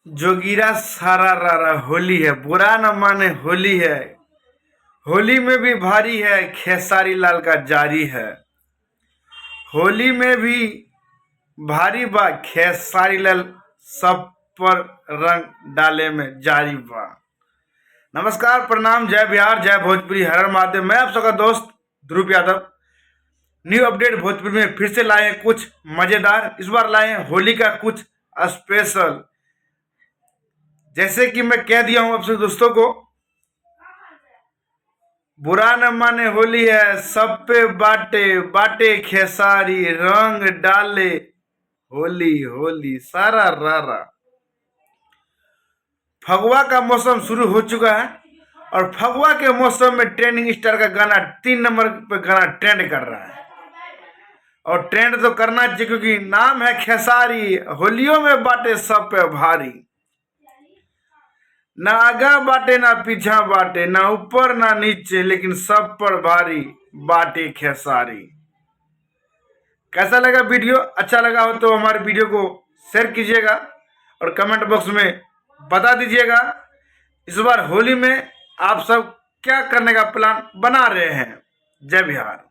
जोगिरा सारा रारा होली है, बुरा न माने होली है। होली में भी भारी है, खेसारी लाल का जारी है। होली में भी भारी बा, खेसारी लाल सब पर रंग डाले में जारी बा। नमस्कार, प्रणाम, जय बिहार, जय भोजपुरी, हर हर महादेव। मैं आप सबका दोस्त ध्रुव यादव न्यू अपडेट भोजपुरी में फिर से लाए कुछ मजेदार। इस बार लाए होली का कुछ स्पेशल। जैसे कि मैं कह दिया हूं आपसे दोस्तों को, बुरा न माने होली है, सब पे बाटे बाटे खेसारी, रंग डाले होली होली सारा रारा। फगुआ का मौसम शुरू हो चुका है और फगुआ के मौसम में ट्रेंडिंग स्टार का गाना 3 नंबर पे गाना ट्रेंड कर रहा है। और ट्रेंड तो करना चाहिए क्योंकि नाम है खेसारी, होलियों में बाटे सब पे भारी। ना आगा बाटे ना पीछा बाटे, ना ऊपर ना नीचे, लेकिन सब पर भारी बाटे खेसारी। कैसा लगा वीडियो? अच्छा लगा हो तो हमारे वीडियो को शेयर कीजिएगा और कमेंट बॉक्स में बता दीजिएगा इस बार होली में आप सब क्या करने का प्लान बना रहे हैं। जय बिहार।